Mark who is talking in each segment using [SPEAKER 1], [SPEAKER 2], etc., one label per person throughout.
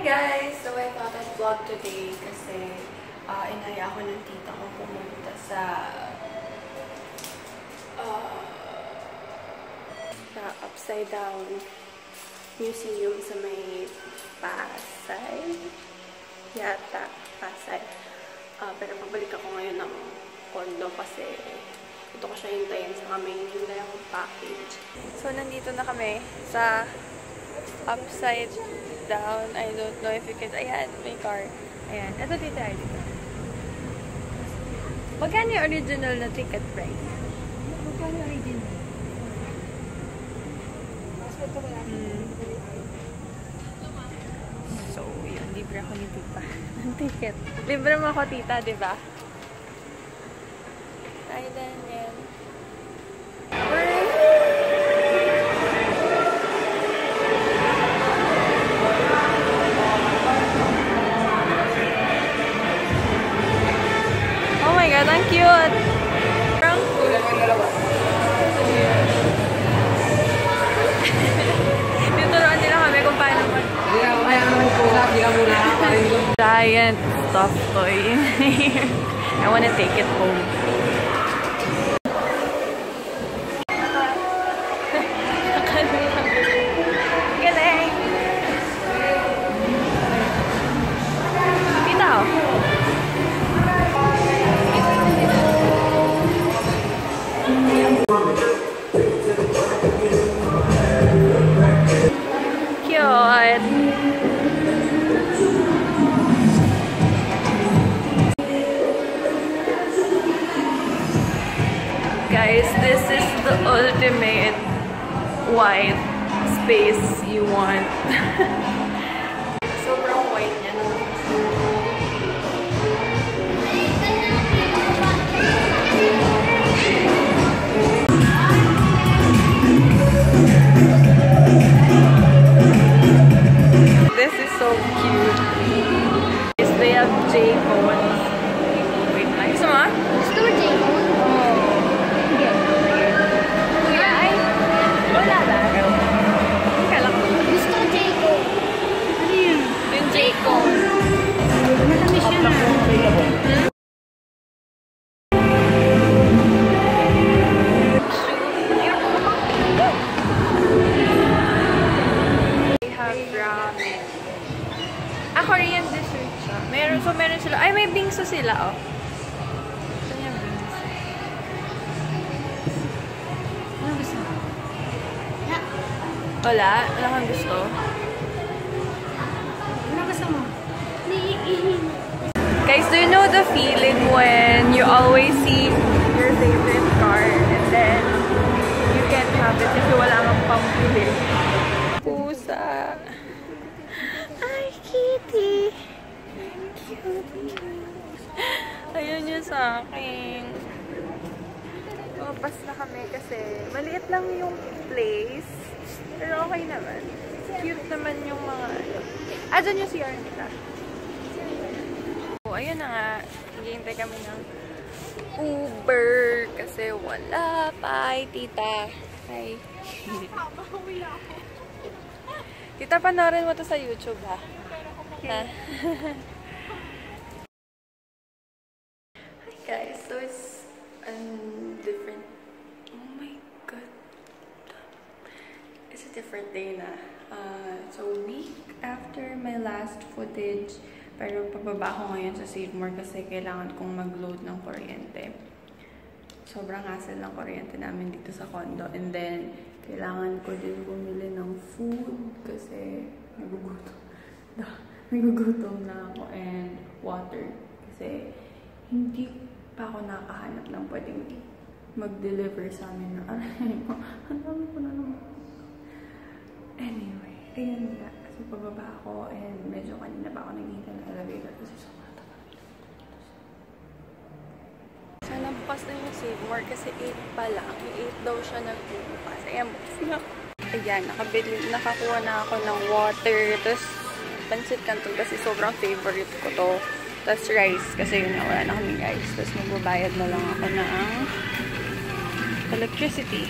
[SPEAKER 1] guys! So I thought I'd vlog today kasi inaya ako ng tita ko pumunta sa Upside Down Museum sa may Pasay. Yata, Pasay. Pero pabalik ako ngayon ng condo kasi gusto ko siya hintayin sa may hintayin akong package. So nandito na kami sa Upside Down. I don't know if you can... Ayan, may car. Ayan. Ito dito ay dito. Magkano yung original na ticket price?
[SPEAKER 2] Magkano yung original?
[SPEAKER 1] So, yun. Libre ako ni tita. Ang ticket. Libre mo ako tita, diba? Ay, then yan. Oh my God, ang cute! Tinuruan nila kami kung paano giant stuffed toy in here. I wanna take it home. Galing! Dito! Guys, this is the ultimate white space you want. Sobrang white niya. This is so cute. Yes, they have J-cones. Wait, guys. Gusto mo?
[SPEAKER 2] Gusto mo J-cone?
[SPEAKER 1] Korean dessert siya. Meron sila. Ay, may bingsu sila, oh. Saan yung bingsu?
[SPEAKER 2] Ano gusto mo?
[SPEAKER 1] Wala? Wala kang gusto?
[SPEAKER 2] Ano gusto mo?
[SPEAKER 1] Guys, do you know the feeling when you always see your favorite card and then you can't have it kasi wala kang pambili? Pusa. Ay, kitty. Cute. Ayun yun sa akin. Pas na kami kasi maliit lang yung place. Pero okay naman. Cute naman yung mga ano. Dyan yung CR nila. So, ayun na nga. Hihintay kami ng Uber kasi wala pa. Hi, tita. Hi. Tita, panoorin mo to sa YouTube, ha? Okay. Hi, guys. So, it's different. Oh my God. It's a different day na. So, week after my last footage. Pero pababa ako ngayon sa Save More kasi kailangan kong mag-load ng kuryente. Sobrang hassle ng kuryente namin dito sa condo. And then, kailangan ko din bumili ng food kasi nagugutom na ako, and water. Kasi hindi pa ako nakahanap ng pwedeng mag-deliver sa amin na ang dami ko na naman. Anyway, ayun nga. So, pababa ako and medyo kanina pa ako naghihintay ng elevator kasi sobrang tagal. Sana bukas na yung Save More kasi 8 pa lang. 8 daw siya nagbubukas. Ayan, bukas na. Ayan, nakakuha na ako ng water. Tapos, pansit canton kasi sobrang favorite ko to. Tapos, rice kasi yun nga, wala na kaming rice. Tapos, magbabayad na lang ako ng electricity.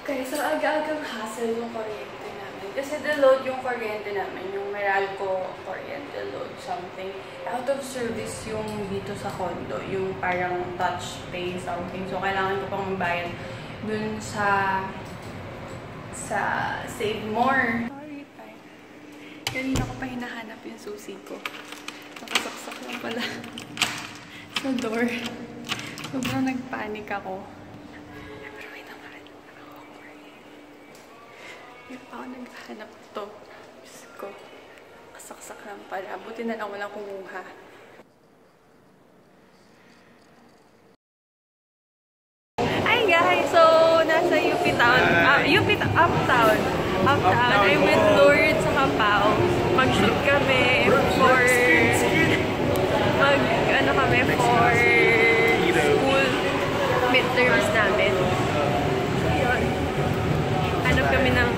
[SPEAKER 1] Guys, so aga-agang hassle yung kuryente namin. Kasi deload yung kuryente namin, yung Meralco kuryente load something. Out of service yung dito sa condo, yung parang touch pay something. So, kailangan ko pang magbayad dun sa Save More. Sorry, tayo. Kanina ko pa hinahanap yung susi ko. Nakasaksak lang pala sa door. Sobrang nagpanik ako. Pero wait naman. Hindi pa ako naghahanap to. Diyos ko. Nakasaksak lang pala. Buti na lang walang kumuha. Hi guys! So, nasa UP Town. Uptown. I'm with Lourdes sa Kapao. Mag-shoot kami for school midterms namin. Ayun. Hanap kami ng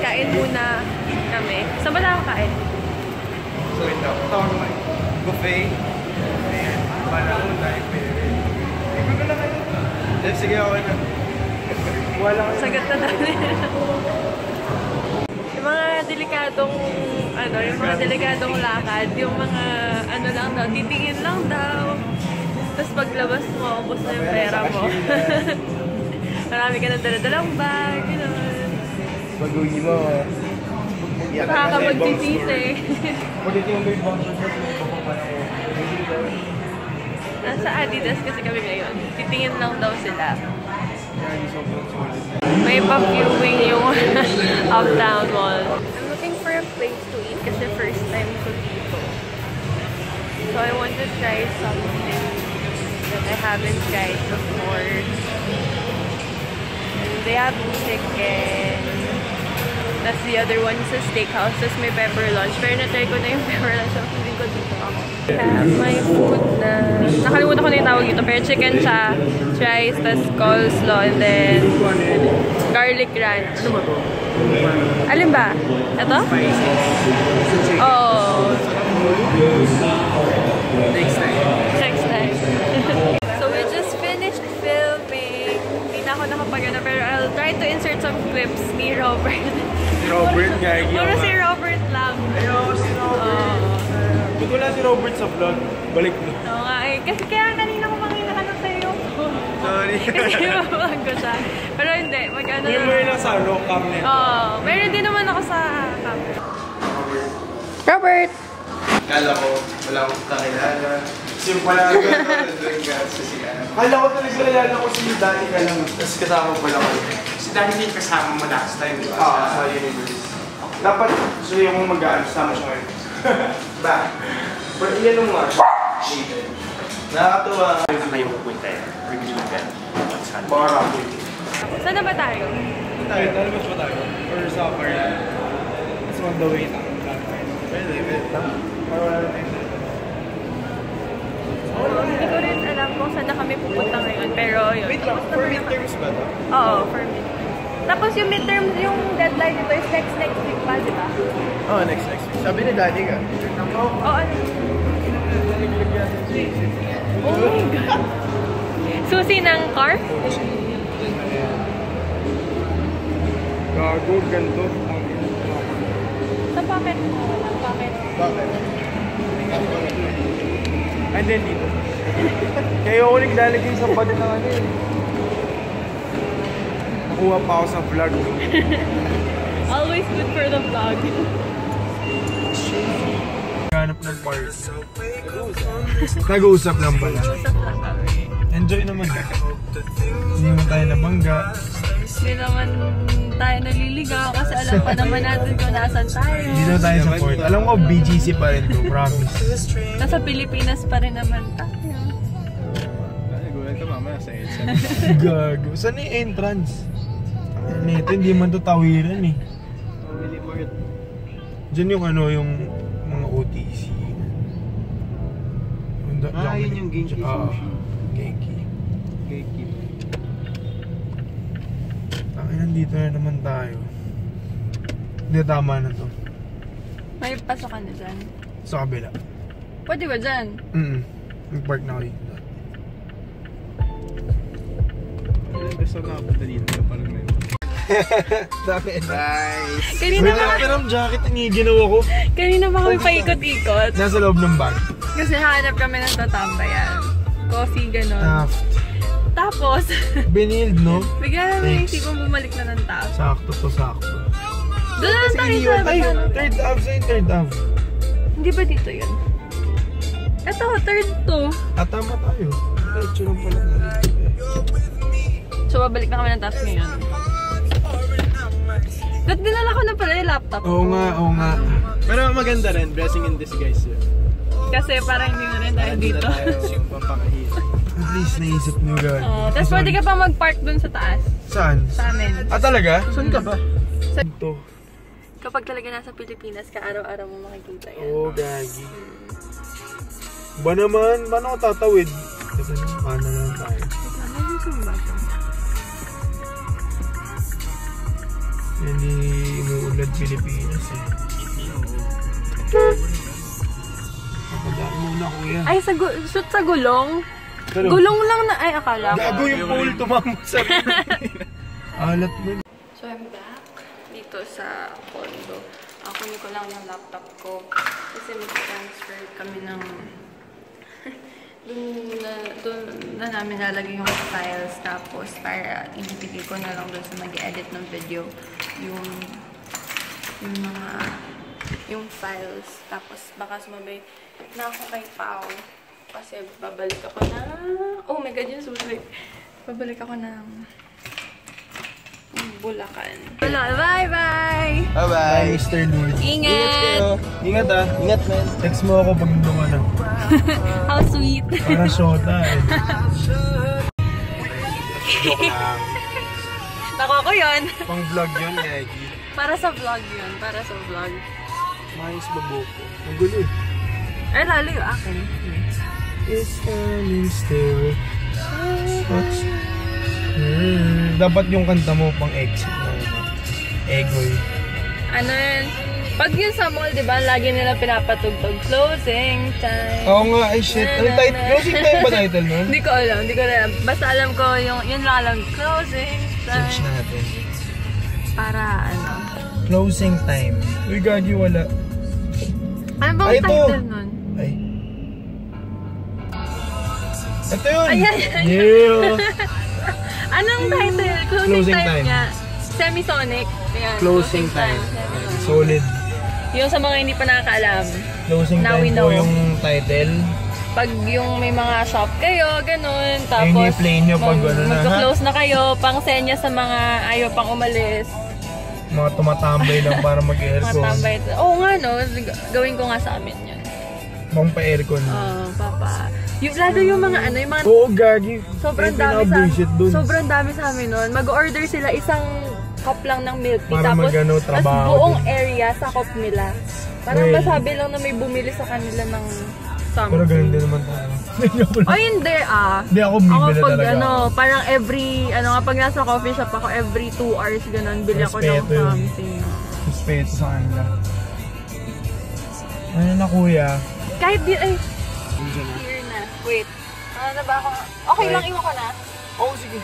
[SPEAKER 1] kain muna kami. Saan ba tayo kain?
[SPEAKER 3] So ito, buffet. Ayan, panahon tayo. Sige, okay na.
[SPEAKER 1] Sagat na namin. Yung mga delikadong lakad, yung mga lang daw, titingin lang daw. Tapos paglabas mo, ubos na yung pera mo. Marami ka na dala-dalang bag, gano'n.
[SPEAKER 3] Pag-uwi mo,
[SPEAKER 1] nakakapagtitite. Nasa Adidas kasi kami ngayon. Titingin lang daw sila. May pa-viewing yung Uptown Mall. I'm looking for a place to eat kasi first time ko dito. So I want to try something that I haven't tried before. And they have chicken. That's the other one is a steakhouse. Tapos may pepper lunch. Pero na-try ko na yung pepper lunch. So hindi ko dito ako. I have my food na... Nakalimutan ko na yung tawag dito. Pero chicken siya. Rice, tas coleslaw, and then garlic ranch. Alin ba? Ito? Oh.
[SPEAKER 3] next time.
[SPEAKER 1] Next time. So we just finished filming. Hindi na ako nakapagana pero I'll try to insert some clips ni Robert.
[SPEAKER 3] Si Robert, gagi.
[SPEAKER 1] Puro si Robert lang.
[SPEAKER 3] Ayoko si Robert. Ba't wala si Robert sa vlog? Balik mo.
[SPEAKER 1] Oo nga eh. Kasi kaya kanina ko makinakanap sa'yo.
[SPEAKER 3] Sorry.
[SPEAKER 1] Kasi mabag ko siya. Pero hindi. Mag-ano na.
[SPEAKER 3] May lang sa cam net.
[SPEAKER 1] Oo. Pero hindi naman ako sa cam. Robert!
[SPEAKER 3] Kala ko, wala akong kakilala. Yung pala doon ka sa sila. Kala ko talaga kilala ko si Danny ka lang. Tapos kasama pala ko.
[SPEAKER 4] Si Danny din kasama mo last time, di ba?
[SPEAKER 3] Oo, sa Universe. Dapat gusto yung mag-ano, sama siya ngayon. Ba? Pero iyan mo nga. Nakakatuwa.
[SPEAKER 4] Saan kayo pupunta yan? Review-gan?
[SPEAKER 3] Bara po.
[SPEAKER 1] Saan na ba tayo?
[SPEAKER 3] Tayo, talabas ba tayo? Or sa Parla? It's on the way na. Pwede, wait lang. Para wala na tayo.
[SPEAKER 1] Hindi ko rin alam kung saan na kami pupunta ngayon. Pero yun.
[SPEAKER 3] Wait lang, for midterms ba ito?
[SPEAKER 1] Oo, for midterms. Tapos yung midterms, yung deadline nito is next week pa, di ba?
[SPEAKER 3] Oo, next week. Sabi ni Daddy ka.
[SPEAKER 1] Oo, ano? Oh my God! Susi ng car?
[SPEAKER 3] Gago, ganito.
[SPEAKER 1] Sa pocket mo. Pocket.
[SPEAKER 3] Bakit? And then dito. Kaya ako naglalagay sa bag ng ano eh. Nakuha pa ako sa vlog.
[SPEAKER 1] Always good for the vlog.
[SPEAKER 3] Hanap ng party. Nag-uusap lang pala. Enjoy naman. Hindi naman tayo nabangga.
[SPEAKER 1] Hindi naman tayo naliligaw kasi alam pa naman natin kung nasan tayo.
[SPEAKER 3] Hindi naman tayo sa port. Alam ko, BGC pa rin ko, promise.
[SPEAKER 1] Nasa Pilipinas pa rin naman tayo.
[SPEAKER 3] Nagulat ka mamaya sa EDSA. Gago. Saan yung entrance? Ito, hindi man ito tawiran eh. Diyan yung ano, yung mga OTC.
[SPEAKER 4] Yun yung Genki Sushi.
[SPEAKER 3] Genki. Nandito na naman tayo. Hindi, tama na to.
[SPEAKER 1] May pasokan na dyan.
[SPEAKER 3] Sa kabila.
[SPEAKER 1] Pwede ba dyan?
[SPEAKER 3] Nag-park na ako dito.
[SPEAKER 4] Gusto na ako dito. Parang
[SPEAKER 3] Dami. Nice.
[SPEAKER 1] Kanina pa,
[SPEAKER 3] Pero ang jacket ang ginawa ko.
[SPEAKER 1] kanina pa kami paikot-ikot.
[SPEAKER 3] Nasa loob ng bag.
[SPEAKER 1] Kasi hanap kami ng tatambayan. Coffee, gano'n. Tapos,
[SPEAKER 3] Binild, no?
[SPEAKER 1] bigla namin
[SPEAKER 3] Thanks.
[SPEAKER 1] isipong bumalik na ng tao.
[SPEAKER 3] Sakto to, sakto.
[SPEAKER 1] Doon lang tayo sa
[SPEAKER 3] Ay, third Ave sa'yo, third Ave.
[SPEAKER 1] Hindi ba dito yun? Ito, third to.
[SPEAKER 3] Tama tayo. Diretso lang pala na dito eh.
[SPEAKER 1] So, babalik na kami ng task ngayon. Ba't dinala ko na pala yung laptop ko?
[SPEAKER 3] Oo nga. Pero maganda rin, blessing in disguise yun.
[SPEAKER 1] Kasi parang hindi na rin tayo dito.
[SPEAKER 3] Pampakahit. At least naisip nyo gano'n.
[SPEAKER 1] Tapos pwede ka pa mag-park dun sa taas.
[SPEAKER 3] Saan?
[SPEAKER 1] Sa amin.
[SPEAKER 3] Talaga? Saan ka ba? Ito.
[SPEAKER 1] Kapag talaga nasa Pilipinas ka, araw-araw mo makikita yan.
[SPEAKER 3] Oo, gagi. Ba naman? Paano ko tatawid? Teka na, paano lang tayo? Hindi inuulad Pilipinas eh. Papadaan muna kuya.
[SPEAKER 1] Ay, shoot sa gulong? Gulong lang na, ay akala ko.
[SPEAKER 3] Gago yung pool, tumama sa alat mo.
[SPEAKER 1] So I'm back dito sa condo. Kunin ko lang yung laptop ko kasi mag-transfer kami ng doon na namin lalagay yung files, tapos para ibibigay ko na lang doon sa mag-edit ng video yung files, tapos baka sumabay na ako kay Pao kasi babalik ako na, oh my god, yung susi, babalik ako ng Bulacan. Bye-bye!
[SPEAKER 3] Bye-bye, Mr. Lord.
[SPEAKER 1] Ingat!
[SPEAKER 3] Ingat ah. Ingat, man. Text mo ako pag naman ako.
[SPEAKER 1] How sweet!
[SPEAKER 3] Para shota eh. Joke lang.
[SPEAKER 1] Nako ko yun!
[SPEAKER 3] Pang vlog yun, Yagi.
[SPEAKER 1] Para sa vlog yun. Para sa vlog.
[SPEAKER 3] Mais babuko. Ang gulo eh.
[SPEAKER 1] Ay, lalo yung akin.
[SPEAKER 3] It's coming still. Dapat yung kanta mo pang exit na Egoy.
[SPEAKER 1] Ano yun? Pag yun sa mall, di ba, lagi nila pinapatugtog. Closing time.
[SPEAKER 3] Oo nga, ay shit. Ano title? Closing time ba title nun?
[SPEAKER 1] Hindi ko alam. Basta alam ko yung, yun lang alam. Closing time.
[SPEAKER 3] Search natin.
[SPEAKER 1] Para ano.
[SPEAKER 3] Closing time. Uy, gagi, wala.
[SPEAKER 1] Ano bang
[SPEAKER 3] Ay, ito.
[SPEAKER 1] title nun?
[SPEAKER 3] Ay. Ito yun!
[SPEAKER 1] Ayan.
[SPEAKER 3] Yeah!
[SPEAKER 1] Anong title? Closing time niya. Semisonic. Ayan,
[SPEAKER 3] Closing time.
[SPEAKER 1] Semisonic.
[SPEAKER 3] Solid.
[SPEAKER 1] Yung sa mga hindi pa nakakaalam.
[SPEAKER 3] Closing
[SPEAKER 1] Now we
[SPEAKER 3] time
[SPEAKER 1] know.
[SPEAKER 3] po yung title.
[SPEAKER 1] Pag yung may mga shop kayo, ganun.
[SPEAKER 3] Ayun
[SPEAKER 1] Tapos,
[SPEAKER 3] yung play nyo pag ano na, ha?
[SPEAKER 1] magka-close na kayo, pang senya sa mga ayaw pang umalis.
[SPEAKER 3] Mga tumatambay lang para
[SPEAKER 1] Mga
[SPEAKER 3] mag-aircon.
[SPEAKER 1] tambay. Oo nga, no? Gawin ko nga sa amin yun.
[SPEAKER 3] Mga pa-aircon.
[SPEAKER 1] Papa. Lalo yung mga ano, yung mga
[SPEAKER 3] Oo, gagi.
[SPEAKER 1] sobrang
[SPEAKER 3] May
[SPEAKER 1] dami sa
[SPEAKER 3] pinabullshit dun.
[SPEAKER 1] sobrang dami sa amin noon. Mag-order sila isang cup lang ng milk tea,
[SPEAKER 3] Para
[SPEAKER 1] tapos
[SPEAKER 3] mag-ano, trabaho
[SPEAKER 1] buong
[SPEAKER 3] dun.
[SPEAKER 1] area sa cup nila. Parang
[SPEAKER 3] Well,
[SPEAKER 1] masabi lang na may bumili sa kanila ng something.
[SPEAKER 3] Pero ganun din naman tayo.
[SPEAKER 1] Oh, hindi
[SPEAKER 3] Hindi ako bibili
[SPEAKER 1] pag
[SPEAKER 3] talaga.
[SPEAKER 1] ano, parang every, pag nasa coffee shop ako, every 2 hours ganun, bili ako ng
[SPEAKER 3] Respeto yun.
[SPEAKER 1] something.
[SPEAKER 3] Respeto sa kanila. Ano na kuya?
[SPEAKER 1] Kahit di, ay,
[SPEAKER 3] Nandiyan na.
[SPEAKER 1] here na. Wait. Ano na ba ako? Okay lang, iwan ko na.
[SPEAKER 3] Oo, sige.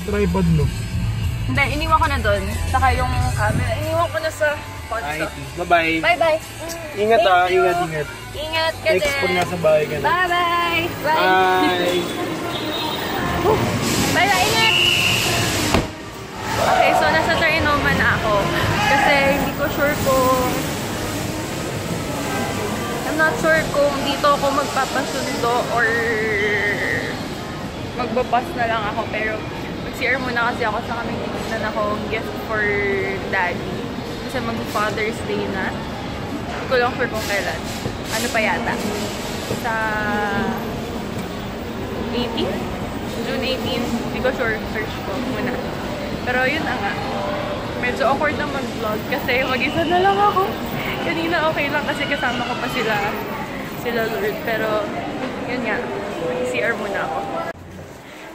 [SPEAKER 3] Tripod mo.
[SPEAKER 1] Hindi, iniwan ko na doon. Saka yung camera, iniwan ko na sa kotse.
[SPEAKER 3] Bye-bye.
[SPEAKER 1] Bye-bye.
[SPEAKER 3] Ingat
[SPEAKER 1] Thank
[SPEAKER 3] ah,
[SPEAKER 1] you.
[SPEAKER 3] ingat.
[SPEAKER 1] Ingat ka
[SPEAKER 3] Next
[SPEAKER 1] din.
[SPEAKER 3] pag nasa bahay ka na.
[SPEAKER 1] Bye-bye. Bye.
[SPEAKER 3] Bye.
[SPEAKER 1] Bye-bye. Ingat. Okay, so nasa Trinoma na ako. Kasi hindi ko sure kung I'm not sure kung dito ako magpapasundo or magbapas na lang ako. Pero mag-CR muna kasi ako sa kaming tinignan ako gift for daddy. Kasi mag-Father's Day na. Hindi ko lang sure kung kailan. Ano pa yata? Sa 18? June 18. Hindi ko sure. Search ko muna. Pero yun na nga. Medyo awkward na mag-vlog kasi mag-isa na lang ako. Kanina okay lang kasi kasama ko pa sila Lord. Pero yun nga. CR muna ako.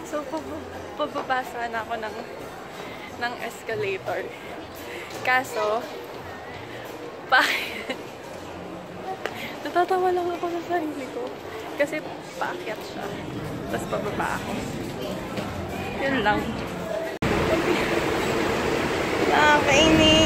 [SPEAKER 1] So, pababasa na ako ng escalator. Kaso, natatawa lang ako sa sarili ko. Kasi paakyat siya. Tapos pababa ako. Yun lang. Nakakainis.